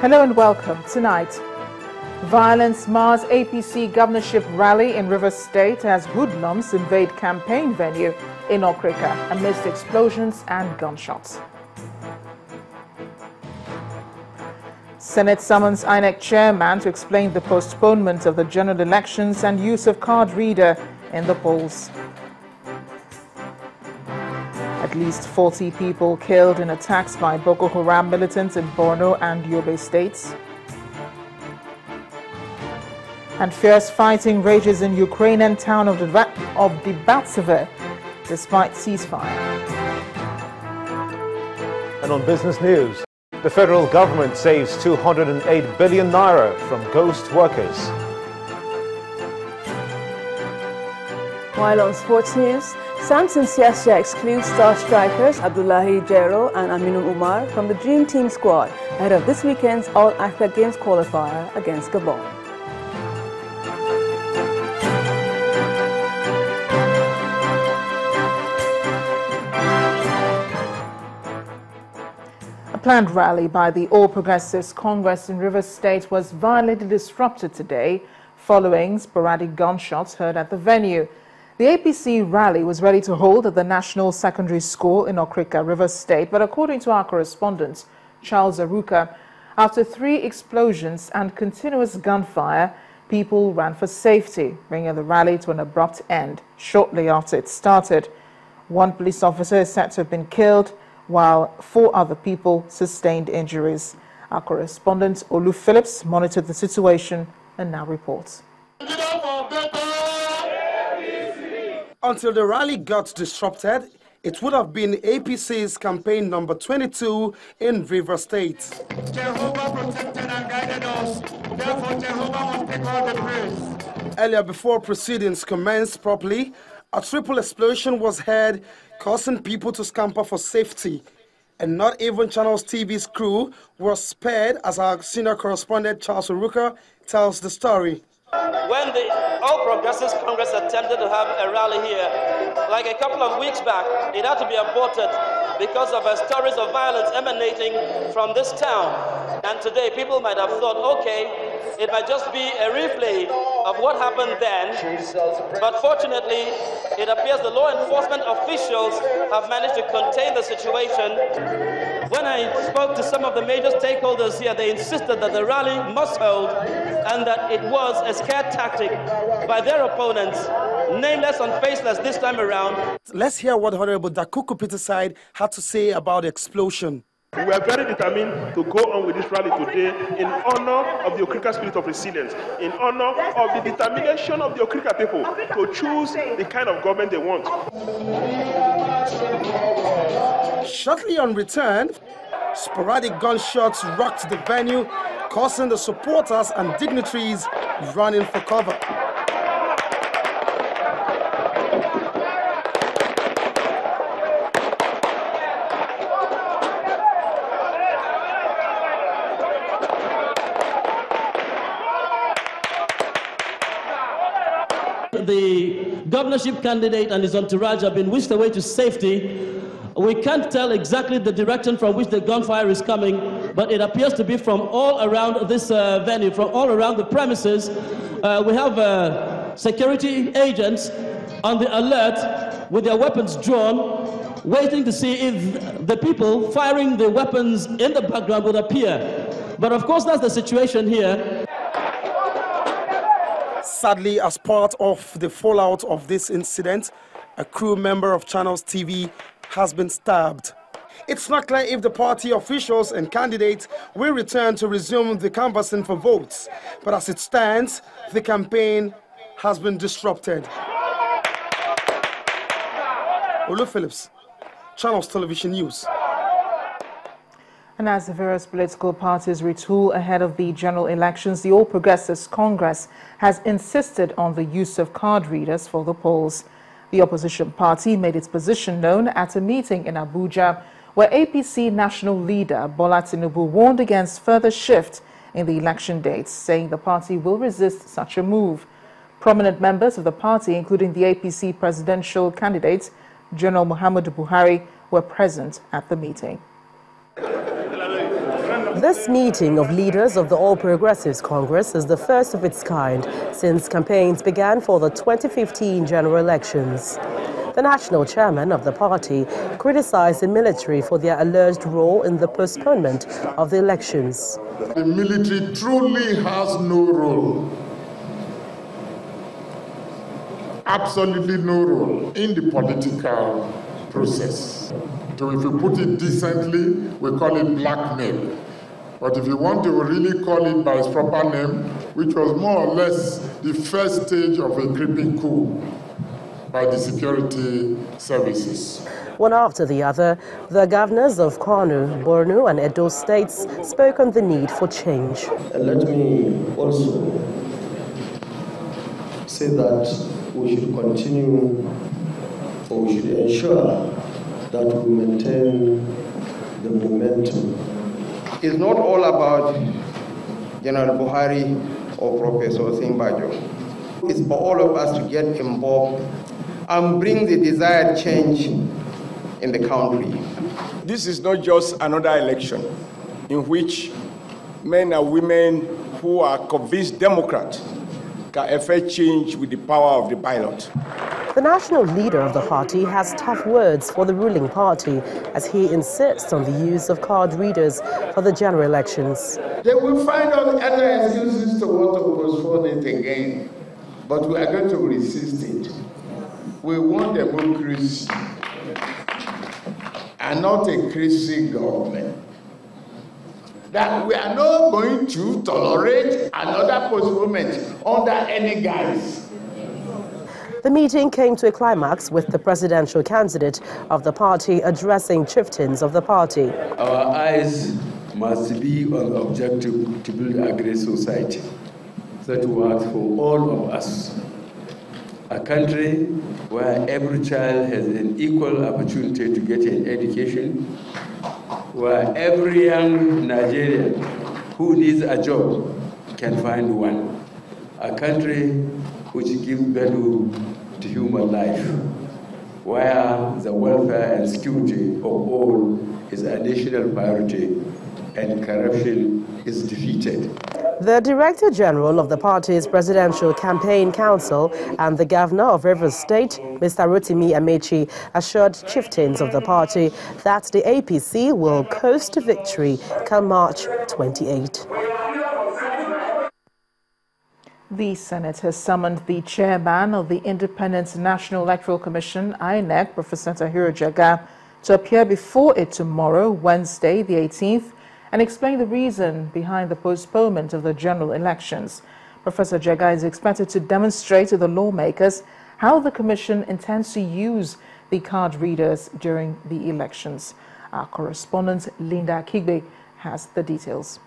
Hello and welcome. Tonight, violence mars APC governorship rally in Rivers State as hoodlums invade campaign venue in Okrika amidst explosions and gunshots. Senate summons INEC chairman to explain the postponement of the general elections and use of card reader in the polls. At least 40 people killed in attacks by Boko Haram militants in Borno and Yobe states. And fierce fighting rages in Ukrainian town of Debaltseve despite ceasefire. And on business news, the federal government saves 208 billion naira from ghost workers. While on sports news, Samson Siasia excludes star strikers Abdullahi Jero and Aminu Umar from the Dream Team squad ahead of this weekend's All-Africa Games qualifier against Gabon. A planned rally by the All Progressives Congress in Rivers State was violently disrupted today following sporadic gunshots heard at the venue. The APC rally was ready to hold at the National Secondary School in Okrika, Rivers State, but according to our correspondent, Charles Aruka, after 3 explosions and continuous gunfire, people ran for safety, bringing the rally to an abrupt end shortly after it started. 1 police officer is said to have been killed, while 4 other people sustained injuries. Our correspondent, Olu Phillips, monitored the situation and now reports. Until the rally got disrupted, it would have been APC's campaign number 22 in Rivers State. Jehovah protected and guided us, therefore Jehovah must take all the praise. Earlier, before proceedings commenced properly, a triple explosion was heard, causing people to scamper for safety. And not even Channels TV's crew was spared, as our senior correspondent Charles Aruka tells the story. When the All Progressives Congress attempted to have a rally here, like a couple of weeks back, it had to be aborted because of stories of violence emanating from this town. And today people might have thought, okay, it might just be a replay of what happened then. But fortunately, it appears the law enforcement officials have managed to contain the situation. When I spoke to some of the major stakeholders here, they insisted that the rally must hold and that it was a scare tactic by their opponents, nameless and faceless this time around. Let's hear what Honorable Dakuku Peterside had to say about the explosion. We are very determined to go on with this rally today in honor of the Okrika spirit of resilience, in honor of the determination of the Okrika people to choose the kind of government they want. Shortly on return, sporadic gunshots rocked the venue, causing the supporters and dignitaries running for cover. The governorship candidate and his entourage have been whisked away to safety. We can't tell exactly the direction from which the gunfire is coming, but it appears to be from all around this venue, from all around the premises. We have security agents on the alert with their weapons drawn, waiting to see if the people firing the weapons in the background would appear. But of course, that's the situation here. Sadly, as part of the fallout of this incident, a crew member of Channels TV has been stabbed. It's not clear if the party officials and candidates will return to resume the canvassing for votes, but as it stands, the campaign has been disrupted. Olu Phillips, Channels Television News. And as the various political parties retool ahead of the general elections, the All Progressives Congress has insisted on the use of card readers for the polls. The opposition party made its position known at a meeting in Abuja, where APC national leader Bola Tinubu warned against further shift in the election dates, saying the party will resist such a move. Prominent members of the party, including the APC presidential candidate, General Muhammadu Buhari, were present at the meeting. This meeting of leaders of the All Progressives Congress is the first of its kind since campaigns began for the 2015 general elections. The national chairman of the party criticized the military for their alleged role in the postponement of the elections. The military truly has no role, absolutely no role in the political process. So if you put it decently, we call it blackmail. But if you want to really call it by its proper name, which was more or less the first stage of a creeping coup by the security services. One after the other, the governors of Kano, Borno and Edo states spoke on the need for change. Let me also say that we should continue, or we should ensure that we maintain the momentum. It's not all about General Buhari or Professor Simbajo. It's for all of us to get involved and bring the desired change in the country. This is not just another election in which men and women who are convinced Democrats can effect change with the power of the ballot. The national leader of the party has tough words for the ruling party as he insists on the use of card readers for the general elections. They will find out other excuses to want to postpone it again, but we are going to resist it. We want democracy and not a crazy government. That we are not going to tolerate another postponement under any guise. The meeting came to a climax with the presidential candidate of the party addressing chieftains of the party. Our eyes must be on the objective to build a great society that works for all of us. A country where every child has an equal opportunity to get an education, where every young Nigerian who needs a job can find one. A country which gives value to human life, where the welfare and security of all is a national priority and corruption is defeated. The Director General of the party's Presidential Campaign Council and the Governor of Rivers State, Mr. Rotimi Amechi, assured chieftains of the party that the APC will coast to victory come March 28. The Senate has summoned the chairman of the Independent National Electoral Commission, INEC, Professor Tahiru Jega, to appear before it tomorrow, Wednesday, the 18th, and explain the reason behind the postponement of the general elections. Professor Jega is expected to demonstrate to the lawmakers how the Commission intends to use the card readers during the elections. Our correspondent, Linda Kigbe, has the details.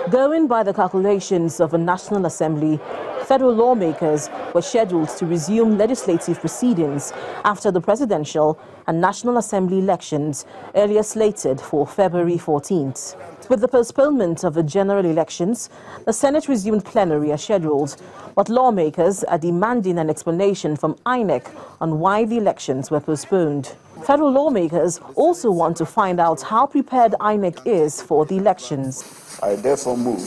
Going by the calculations of a National Assembly, federal lawmakers were scheduled to resume legislative proceedings after the presidential and National Assembly elections earlier slated for February 14th. With the postponement of the general elections, the Senate resumed plenary as scheduled, but lawmakers are demanding an explanation from INEC on why the elections were postponed. Federal lawmakers also want to find out how prepared INEC is for the elections. I therefore move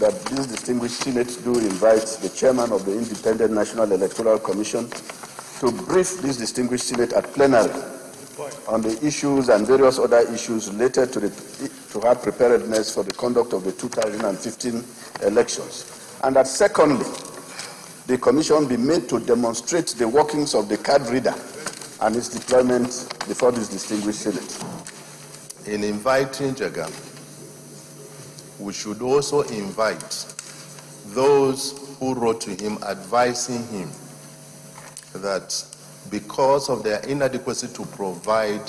that this distinguished Senate do invite the chairman of the Independent National Electoral Commission to brief this distinguished Senate at plenary on the issues and various other issues related to her preparedness for the conduct of the 2015 elections. And that secondly, the Commission be made to demonstrate the workings of the card reader and its deployment before this distinguished Senate. In inviting Jagam, we should also invite those who wrote to him advising him that because of their inadequacy to provide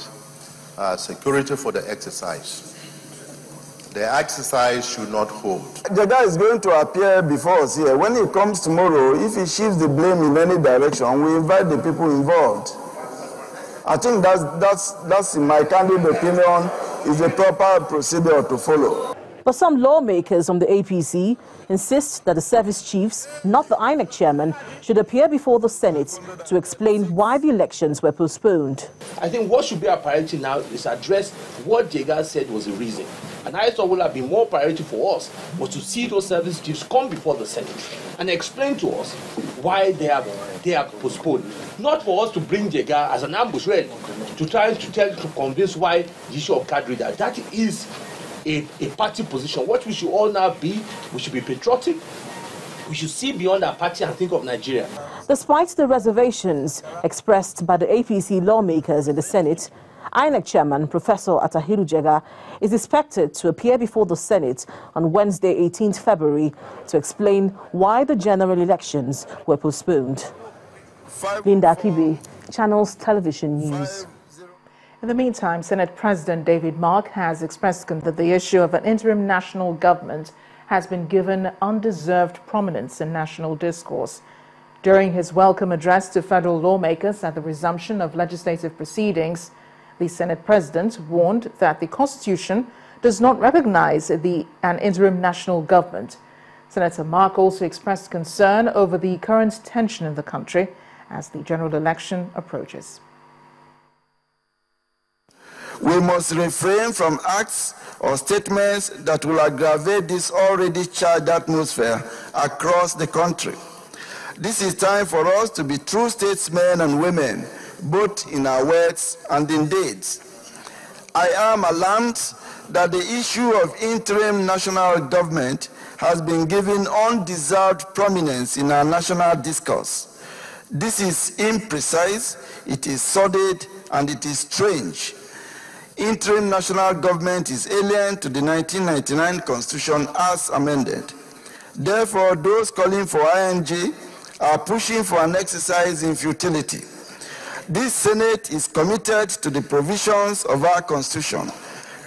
security for the exercise should not hold. Jada is going to appear before us here. When he comes tomorrow, if he shifts the blame in any direction, we invite the people involved. I think that's in my candid opinion, is the proper procedure to follow. But some lawmakers from the APC insist that the service chiefs, not the INEC chairman, should appear before the Senate to explain why the elections were postponed. I think what should be our priority now is address what Jega said was the reason. And I thought would have been more priority for us was to see those service chiefs come before the Senate and explain to us why they are postponed. Not for us to bring Jega as an ambush, really, to try to convince why the issue of card reader. That is a party position. What we should all now be, we should be patriotic. We should see beyond our party and think of Nigeria. Despite the reservations expressed by the APC lawmakers in the Senate, INEC chairman Professor Atahiru Jega is expected to appear before the Senate on Wednesday, 18th February, to explain why the general elections were postponed. Linda Akibe, Channels Television News. In the meantime, Senate President David Mark has expressed that the issue of an interim national government has been given undeserved prominence in national discourse. During his welcome address to federal lawmakers at the resumption of legislative proceedings, the Senate President warned that the Constitution does not recognize an interim national government. Senator Mark also expressed concern over the current tension in the country as the general election approaches. We must refrain from acts or statements that will aggravate this already charged atmosphere across the country. This is time for us to be true statesmen and women, both in our words and in deeds. I am alarmed that the issue of interim national government has been given undeserved prominence in our national discourse. This is imprecise, it is sordid, and it is strange. Interim national government is alien to the 1999 Constitution as amended. Therefore, those calling for ING are pushing for an exercise in futility. This Senate is committed to the provisions of our Constitution,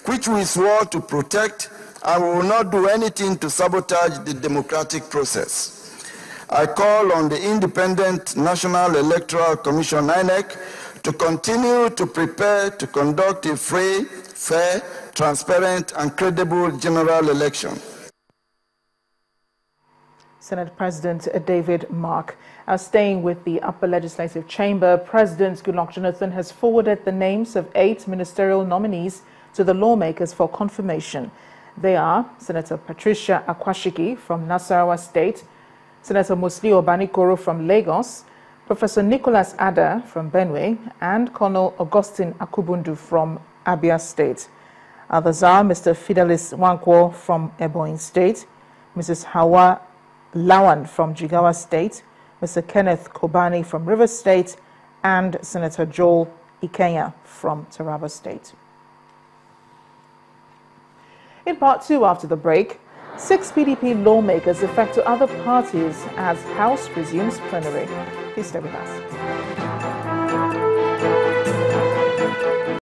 which we swore to protect, and we will not do anything to sabotage the democratic process. I call on the Independent National Electoral Commission, INEC, to continue to prepare to conduct a free, fair, transparent, and credible general election. Senate President David Mark. Staying with the upper legislative chamber, President Goodluck Jonathan has forwarded the names of 8 ministerial nominees to the lawmakers for confirmation. They are Senator Patricia Akwashiki from Nasarawa State, Senator Musli Obanikoro from Lagos, Professor Nicholas Ada from Benue, and Colonel Augustine Akubundu from Abia State. Others are Mr. Fidelis Wankwo from Ebonyi State, Mrs. Hawa Lawan from Jigawa State, Mr. Kenneth Kobani from Rivers State, and Senator Joel Ikenya from Taraba State. In part 2 after the break, 6 PDP lawmakers defect to other parties as House resumes plenary. Please stay with us.